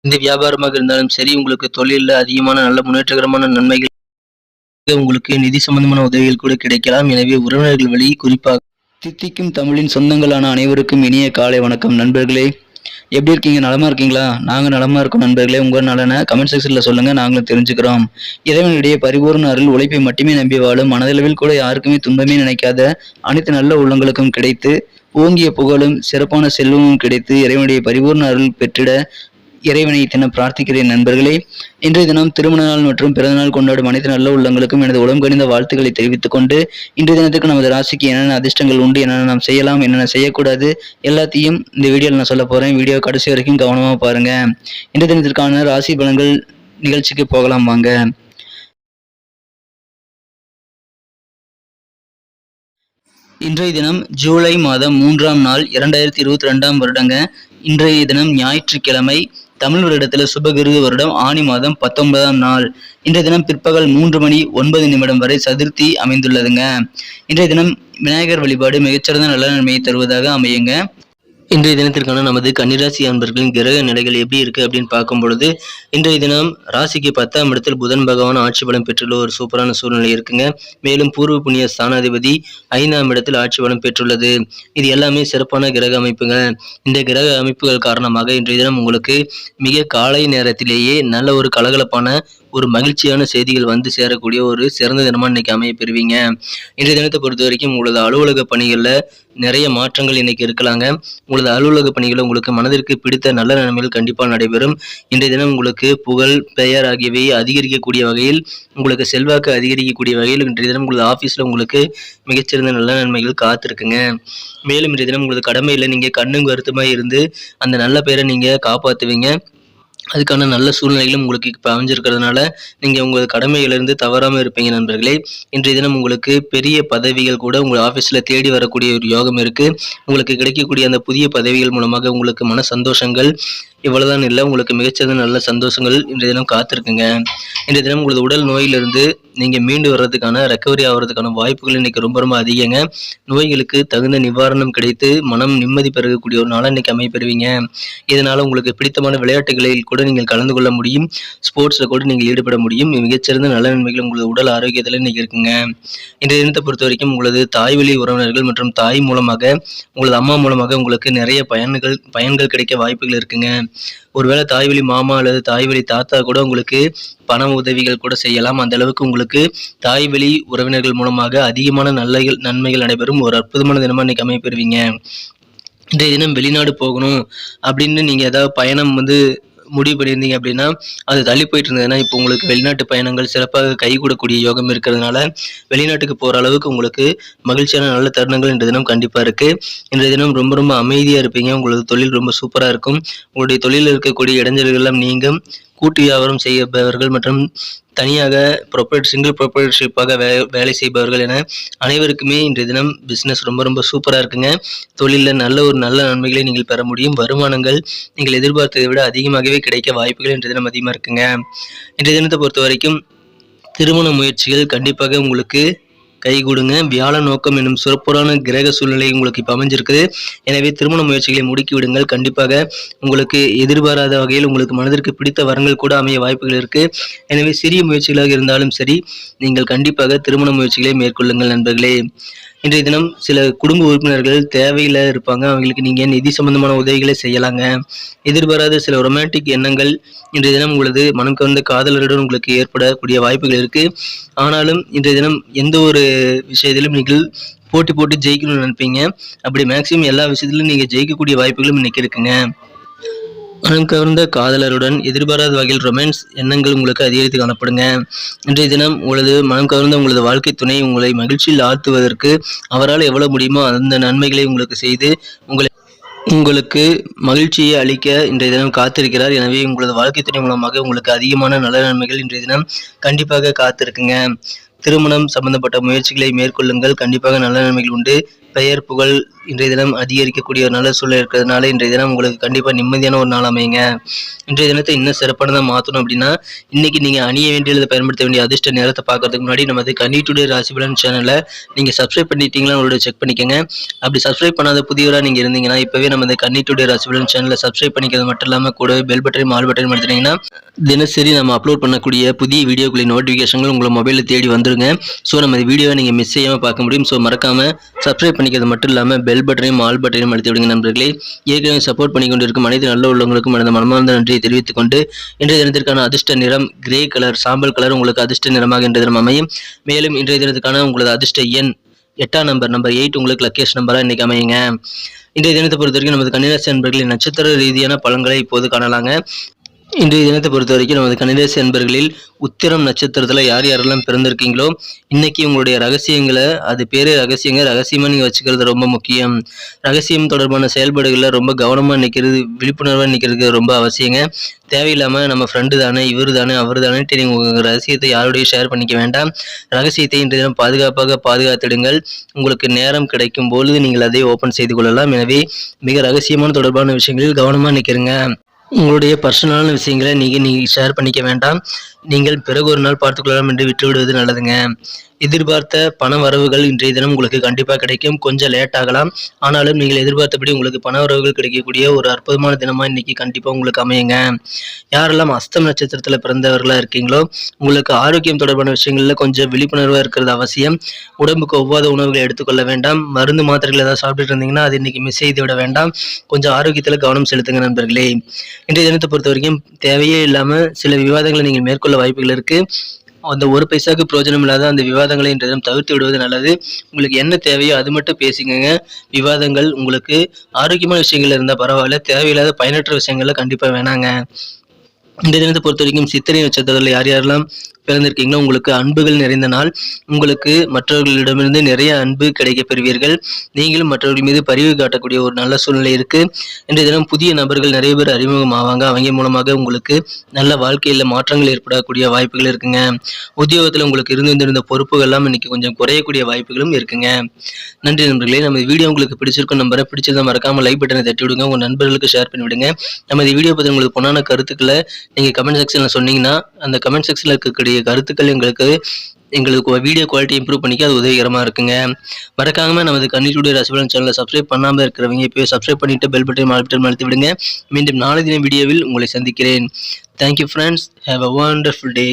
எந்த வியாபாரமாக இருந்தாலும் சரி, உங்களுக்கு தொழில்ல அதிகமான நல்ல முன்னேற்றகரமான நன்மைகள் உங்களுக்கு நிதி சம்பந்தமான உதவிகள் கூட கிடைக்கலாம். எனவே உறவினர்கள் வழி குறிப்பாக தித்திக்கும் தமிழின் சொந்தங்களான அனைவருக்கும் இனிய காலை வணக்கம் நண்பர்களே. எப்படி இருக்கீங்க? நலமா இருக்கீங்களா? நாங்க நலமா இருக்கோம் நண்பர்களே. உங்க நலனை கமெண்ட் செக்ஷன்ல சொல்லுங்க, நாங்களும் தெரிஞ்சுக்கிறோம். இறைவனுடைய பரிபூர்ண அருள் உழைப்பை மட்டுமே நம்பி வாழும் மனதளவில் கூட யாருக்குமே துன்பமே நினைக்காத அனைத்து நல்ல உள்ளங்களுக்கும் கிடைத்து ஓங்கிய புகழும் சிறப்பான செல்வமும் கிடைத்து இறைவனுடைய பரிபூர்ண அருள் பெற்றிட இறைவனை தினம் பிரார்த்திக்கிறேன் நண்பர்களே. இன்றைய தினம் திருமண நாள் மற்றும் பிறந்தநாள் கொண்டாடும் அனைத்து நல்ல உள்ளங்களுக்கும் எனது உளம் கனிந்த வாழ்த்துக்களை தெரிவித்துக் கொண்டு, இன்றைய தினத்துக்கு நமது ராசிக்கு என்னென்ன அதிர்ஷ்டங்கள் உண்டு, என்னென்ன நாம் செய்யலாம், என்னென்ன செய்யக்கூடாது, எல்லாத்தையும் இந்த வீடியோவில் நான் சொல்ல போறேன். வீடியோ கடைசி வரைக்கும் கவனமா பாருங்க. இன்றைய தினத்திற்கான ராசி பலன்கள் நிகழ்ச்சிக்கு போகலாம் வாங்க. இன்றைய தினம் ஜூலை மாதம் 3ஆம் நாள் 2022ஆம் வருடங்க. இன்றைய தினம் ஞாயிற்றுக்கிழமை. தமிழ் வருடத்துல சுபகிருது வருடம் ஆணி மாதம் 19ஆம் நாள். இன்றைய தினம் பிற்பகல் 3:09 வரை சதுர்த்தி அமைந்துள்ளதுங்க. இன்றைய தினம் விநாயகர் வழிபாடு மிகச்சிறந்த நல்ல நன்மையை தருவதாக அமையுங்க. இன்றைய தினத்திற்கான நமது கன்னிராசி அன்பர்களின் கிரக நிலைகள் எப்படி இருக்கு அப்படின்னு பார்க்கும் பொழுது, இன்றைய தினம் ராசிக்கு 10ஆம் இடத்தில் புதன் பகவான் ஆட்சி பலம் பெற்றுள்ள ஒரு சூப்பரான சூழ்நிலை இருக்குங்க. மேலும் பூர்வ புண்ணிய ஸ்தானாதிபதி 5ஆம் இடத்தில் ஆட்சி பலம் பெற்றுள்ளது. இது எல்லாமே சிறப்பான கிரக அமைப்புங்க. இந்த கிரக அமைப்புகள் காரணமாக இன்றைய தினம் உங்களுக்கு மிக காலை நேரத்திலேயே நல்ல ஒரு கலகலப்பான ஒரு மகிழ்ச்சியான செய்திகள் வந்து சேரக்கூடிய ஒரு சிறந்த தினமா இன்னைக்கு அமைய பெறுவீங்க. இன்றைய தினத்தை பொறுத்த வரைக்கும் உங்களது அலுவலக பணிகள்ல நிறைய மாற்றங்கள் இன்னைக்கு இருக்கலாங்க. உங்களது அலுவலக பணிகளை உங்களுக்கு மனதிற்கு பிடித்த நல்ல நன்மைகள் கண்டிப்பாக நடைபெறும். இன்றைய தினம் உங்களுக்கு புகழ், பெயர் ஆகியவை அதிகரிக்கக்கூடிய வகையில், உங்களுக்கு செல்வாக்கு அதிகரிக்கக்கூடிய வகையில் இன்றைய தினம் உங்களது ஆபீஸ்ல உங்களுக்கு மிகச்சிறந்த நல்ல நன்மைகள் காத்திருக்குங்க. மேலும் இன்றைய தினம் உங்களது கடமையில நீங்க கண்ணும் கருத்துமா இருந்து அந்த நல்ல பெயரை நீங்க காப்பாத்துவீங்க. அதுக்கான நல்ல சூழ்நிலைகளும் உங்களுக்கு இப்போ அமைஞ்சிருக்கிறதுனால நீங்கள் உங்கள் கடமையிலிருந்து தவறாமல் இருப்பீங்க நண்பர்களே. இன்றைய தினம் உங்களுக்கு பெரிய பதவிகள் கூட உங்கள் ஆஃபீஸில் தேடி வரக்கூடிய ஒரு யோகம் இருக்குது. உங்களுக்கு கிடைக்கக்கூடிய அந்த புதிய பதவிகள் மூலமாக உங்களுக்கு மன சந்தோஷங்கள் இவ்வளவுதான் இல்லை, உங்களுக்கு மிகச்சிறந்த நல்ல சந்தோஷங்கள் இன்றைய தினம் காத்திருக்குங்க. இன்றைய தினம் உங்களது உடல் நோயிலிருந்து நீங்கள் மீண்டு வர்றதுக்கான ரெக்கவரி ஆகிறதுக்கான வாய்ப்புகள் இன்னைக்கு ரொம்ப ரொம்ப அதிகங்க. நோய்களுக்கு தகுந்த நிவாரணம் கிடைத்து மனம் நிம்மதி பெறக்கூடிய ஒரு நாளாக இன்னைக்கு அமைப்பெறுவீங்க. இதனால உங்களுக்கு பிடித்தமான விளையாட்டுகளில் கூட நீங்கள் கலந்து கொள்ள முடியும். ஸ்போர்ட்ஸில் கூட நீங்கள் ஈடுபட முடியும். மிகச்சிறந்த நல்ல நன்மைகள் உங்களது உடல் ஆரோக்கியத்தில் இன்னைக்கு இருக்குங்க. இன்றைய தினத்தை பொறுத்த வரைக்கும் உங்களது தாய்வழி உறவினர்கள் மற்றும் தாய் மூலமாக, உங்களது அம்மா மூலமாக உங்களுக்கு நிறைய பயன்கள் கிடைக்க வாய்ப்புகள் இருக்குங்க. ஒருவேளை தாய்வழி மாமா அல்லது தாய்வழி தாத்தா கூட உங்களுக்கு பண உதவிகள் கூட செய்யலாம். அந்த அளவுக்கு உங்களுக்கு தாய்வழி உறவினர்கள் மூலமாக அதிகமான நன்மைகள் நடைபெறும் ஒரு அற்புதமான தினமா இன்னைக்கு அமைப்பெறுவீங்க. இன்றைய தினம் வெளிநாடு போகணும் அப்படின்னு நீங்க ஏதாவது பயணம் முடிவு பண்ணியிருந்தீங்க அப்படின்னா அது தள்ளி போயிட்டு இருந்ததுன்னா இப்போ உங்களுக்கு வெளிநாட்டு பயணங்கள் சிறப்பாக கைகூடக்கூடிய யோகம் இருக்கிறதுனால வெளிநாட்டுக்கு போகிற அளவுக்கு உங்களுக்கு மகிழ்ச்சியான நல்ல தருணங்கள் இன்றைய தினம் கண்டிப்பாக இருக்குது. இன்றைய தினம் ரொம்ப ரொம்ப அமைதியாக இருப்பீங்க. உங்களது தொழில் ரொம்ப சூப்பராக இருக்கும். உங்களுடைய தொழிலில் இருக்கக்கூடிய இடைஞ்சல்கள் எல்லாம் நீங்கும். கூட்டு வியாபாரம் செய்பவர்கள் மற்றும் தனியாக சிங்கிள் ப்ரொப்ரைட்டர்ஷிப்பாக வேலை செய்பவர்கள் என அனைவருக்குமே இன்றைய தினம் பிஸ்னஸ் ரொம்ப ரொம்ப சூப்பராக இருக்குங்க. தொழிலில் நல்ல நன்மைகளை நீங்கள் பெற முடியும். வருமானங்கள் நீங்கள் எதிர்பார்த்ததை விட அதிகமாகவே கிடைக்க வாய்ப்புகள் இன்றைய தினம் அதிகமாக இருக்குங்க. இன்றைய தினத்தை பொறுத்த வரைக்கும் திருமண முயற்சிகள் கண்டிப்பாக உங்களுக்கு கைகூடுங்க. வியாழ நோக்கம் என்னும் சிறப்பான கிரக சூழ்நிலை உங்களுக்கு இப்போ அமைஞ்சிருக்குது. எனவே திருமண முயற்சிகளை முடுக்கி விடுங்கள். கண்டிப்பாக உங்களுக்கு எதிர்பாராத வகையில் உங்களுக்கு மனதிற்கு பிடித்த வரங்கள் கூட அமைய வாய்ப்புகள் இருக்கு. எனவே சிறிய முயற்சிகளாக இருந்தாலும் சரி நீங்கள் கண்டிப்பாக திருமண முயற்சிகளை மேற்கொள்ளுங்கள் நண்பர்களே. இன்றைய தினம் சில குடும்ப உறுப்பினர்கள் தேவையில இருப்பாங்க. அவங்களுக்கு நீங்க நிதி சம்பந்தமான உதவிகளை செய்யலாங்க. எதிர்பாராத சில ரொமான்டிக் எண்ணங்கள் இன்றைய தினம் உங்களது மனம் கவர்ந்த காதலருடன் உங்களுக்கு ஏற்படக்கூடிய வாய்ப்புகள் இருக்கு. ஆனாலும் இன்றைய தினம் எந்த ஒரு விஷயத்திலும் நீங்கள் போட்டி ஜெயிக்கணும்னு நினைப்பீங்க. அப்படி மேக்சிமம் எல்லா விஷயத்திலும் நீங்க ஜெயிக்கக்கூடிய வாய்ப்புகளும் இன்னைக்கு இருக்குங்க. மனம் கவர்ந்த காதலருடன் எதிர்பாராத வகையில் ரொமான்ஸ் எண்ணங்கள் உங்களுக்கு அதிகரித்து காணப்படுங்க. இன்றைய தினம் உங்களது மனம் கவர்ந்த உங்களது வாழ்க்கை துணை உங்களை மகிழ்ச்சியில் ஆழ்த்துவதற்கு அவரால் எவ்வளவு முடியுமோ அந்த நன்மைகளை உங்களுக்கு செய்து உங்களுக்கு மகிழ்ச்சியை அளிக்க இன்றைய தினம் காத்திருக்கிறார். எனவே உங்களது வாழ்க்கை துணை மூலமாக உங்களுக்கு அதிகமான நல்ல நன்மைகள் இன்றைய தினம் கண்டிப்பாக காத்திருக்குங்க. திருமணம் சம்பந்தப்பட்ட முயற்சிகளை மேற்கொள்ளுங்கள். கண்டிப்பாக நல்ல நன்மைகள் உண்டு. பெயர் புகழ் இன்றைய தினம் அதிகரிக்கக்கூடிய ஒரு நல்ல சூழல் இருக்கிறதுனால இன்றைய தினம் உங்களுக்கு கண்டிப்பாக நிம்மதியான ஒரு நாள் அமையுங்க. இன்றைய தினத்தை இன்னும் சிறப்பானதாக மாற்றணும் அப்படின்னா இன்னைக்கு நீங்கள் அணிய வேண்டியதை பயன்படுத்த வேண்டிய அதிர்ஷ்ட நேரத்தை பார்க்கறதுக்கு முன்னாடி நமது கன்னி டுடே ராசி பலன் சேனலை நீங்கள் சப்ஸ்கிரைப் பண்ணிட்டீங்களா உங்களோட செக் பண்ணிக்கோங்க. அப்படி சப்ஸ்கிரைப் பண்ணாத புதியவராக நீங்கள் இருந்தீங்கன்னா இப்போவே நமது கன்னி டுடே ராசி பலன் சேனலை சப்ஸ்கிரைப் பண்ணிக்கிறது மட்டும் இல்லாமல் கூடவே பெல் பட்டனையும் ஆல் பட்டனையும் எடுத்துட்டீங்கன்னா தினசரி நம்ம அப்லோட் பண்ணக்கூடிய புதிய வீடியோக்களின் நோட்டிஃபிகேஷன்கள் உங்களை மொபைலில் தேடி வந்துருங்க. ஸோ நம்ம வீடியோவை நீங்கள் மிஸ் செய்யாமல் பார்க்க முடியும். ஸோ மறக்காமல் சப்ஸ்கிரைப் பண்ணிக்கிறது மட்டும் இல்லாமல் பெல் பட்டனையும் ஆல் பட்டனையும் அழுத்தி விடுங்க நண்பர்களே. ஏற்கனவே சப்போர்ட் பண்ணி கொண்டிருக்கும் அனைத்து நல்ல உள்ளவங்களுக்கும் எனது மனமார்ந்த நன்றியை தெரிவித்துக் கொண்டு இன்றைய தினத்திற்கான அதிர்ஷ்ட நிறம் கிரே கலர் சாம்பல் கலர் உங்களுக்கு அதிர்ஷ்ட நிறமாக இன்றைய தினம் அமையும். மேலும் இன்றைய தினத்துக்கான உங்களது அதிர்ஷ்ட எண் 8ஆம் நம்பர் 8 உங்களுக்கு லக்கேஷ் நம்பராக இன்றைக்கி அமையுங்க. இன்றைய தினத்தை பொறுத்த வரைக்கும் நமது கன்னிராசி நண்பர்களின் நட்சத்திர ரீதியான பலன்களை இப்போது காணலாங்க. இன்றைய தினத்தை பொறுத்த வரைக்கும் நமது கன்னிராசி அன்பர்களில் உத்திரம் நட்சத்திரத்தில் யார் யாரெல்லாம் பிறந்திருக்கீங்களோ இன்னைக்கு உங்களுடைய ரகசியங்களை அது பேரே ரகசியமாக நீங்கள் வச்சுக்கிறது ரொம்ப முக்கியம். ரகசியம் தொடர்பான செயல்பாடுகளில் ரொம்ப கவனமாக நிற்கிறது விழிப்புணர்வாக நிற்கிறது ரொம்ப அவசியங்க. தேவையில்லாமல் நம்ம ஃப்ரெண்டு தானே இவர் தானே அவர் தானேட்டு நீங்கள் உங்கள் ரகசியத்தை யாரோடையும் ஷேர் பண்ணிக்க வேண்டாம். ரகசியத்தை இன்றைய தினம் பாதுகாப்பாக பாதுகாத்திடுங்கள். உங்களுக்கு நேரம் கிடைக்கும் பொழுது நீங்கள் அதை ஓப்பன் செய்து கொள்ளலாம். எனவே மிக ரகசியமான தொடர்பான விஷயங்களில் கவனமாக நிற்கிறங்க. உங்களுடைய பர்சனலான விஷயங்களை நீங்கள் ஷேர் பண்ணிக்க வேண்டாம். நீங்கள் பிறகு ஒரு நாள் பார்த்துக்கொள்ளலாம் என்று விட்டுவிடுவது நல்லதுங்க. எதிர்பார்த்த பண வரவுகள் இன்றைய தினம் உங்களுக்கு கண்டிப்பாக கிடைக்கும். கொஞ்சம் லேட் ஆகலாம். ஆனாலும் நீங்கள் எதிர்பார்த்தபடி உங்களுக்கு பண வரவுகள் கிடைக்கக்கூடிய ஒரு அற்புதமான தினமாக இன்னைக்கு கண்டிப்பாக உங்களுக்கு அமையுங்க. யாரெல்லாம் அஸ்தம் நட்சத்திரத்தில் பிறந்தவர்களாக இருக்கீங்களோ உங்களுக்கு ஆரோக்கியம் தொடர்பான விஷயங்களில் கொஞ்சம் விழிப்புணர்வாக இருக்கிறது அவசியம். உடம்புக்கு ஒவ்வாத உணவுகளை எடுத்துக்கொள்ள வேண்டாம். மருந்து மாத்திரைகள் ஏதாவது சாப்பிட்டுட்டு இருந்தீங்கன்னா அது இன்னைக்கு மிஸ் செய்து விட வேண்டாம். கொஞ்சம் ஆரோக்கியத்தில் கவனம் செலுத்துங்க நண்பர்களே. இன்றைய தினத்தை பொறுத்த வரைக்கும் தேவையே இல்லாமல் சில விவாதங்களை நீங்கள் மேற்கொள்ள வாய்ப்புகள் இருக்குது. அந்த ஒரு பைசாவுக்கு பிரயோஜனம் இல்லாத அந்த விவாதங்களை இன்றைய தினம் தவிர்த்து விடுவது நல்லது. உங்களுக்கு என்ன தேவையோ அது மட்டும் பேசிக்கங்க. விவாதங்கள் உங்களுக்கு ஆரோக்கியமான விஷயங்கள் இருந்தால் பரவாயில்ல, தேவையில்லாத பயனற்ற விஷயங்கள்ல கண்டிப்பாக வேணாங்க. இந்த தினத்தை பொறுத்த வரைக்கும் சித்திரை நட்சத்திரத்தில் யார் யாரெல்லாம் பிறந்திருக்கீங்களோ உங்களுக்கு அன்புகள் நிறைந்த நாள். உங்களுக்கு மற்றவர்களிடமிருந்து நிறைய அன்பு கிடைக்க பெறுவீர்கள். நீங்களும் மற்றவர்கள் மீது பரிவு காட்டக்கூடிய ஒரு நல்ல சூழ்நிலை இருக்கு. இன்றைய தினம் புதிய நபர்கள் நிறைய பேர் அறிமுகம் ஆவாங்க. அவங்க மூலமாக உங்களுக்கு நல்ல வாழ்க்கையில் மாற்றங்கள் ஏற்படக்கூடிய வாய்ப்புகள் இருக்குங்க. உத்தியோகத்தில் உங்களுக்கு இருந்திருந்த பொறுப்புகள் எல்லாம் இன்னைக்கு கொஞ்சம் குறையக்கூடிய வாய்ப்புகளும் இருக்குங்க. நன்றி நண்பர்களே. நம்ம வீடியோ உங்களுக்கு பிடிச்சிருக்கும் நம்பரை பிடிச்சிருந்தா மறக்காம லைக் பட்டனை தட்டி விடுங்க. உங்க நண்பர்களுக்கு ஷேர் பண்ணி விடுங்க. நம்ம இந்த வீடியோ பற்றி உங்களுக்கு பொண்ணான கருத்துக்களை நீங்கள் கமெண்ட் செக்ஷனில் சொன்னீங்கன்னா அந்த கமெண்ட் செக்ஷனில் இருக்கக்கூடிய கருத்துக்கள் எங்களுக்கு வீடியோ குவாலிட்டி இம்ப்ரூவ் பண்ணிக்க அது உதவிகரமாக இருக்குங்க. மறக்காம நமது கன்னி டுடே ராசி பலன் சேனலை சப்ஸ்கிரைப் பண்ணாமல் இருக்கிறவங்க இப்போயே சப்ஸ்கிரைப் பண்ணிட்டு பெல் பட்டன் அழுத்தி விடுங்க. மீண்டும் நாளை தின வீடியோவில் உங்களை சந்திக்கிறேன். Thank you friends. Have a wonderful day.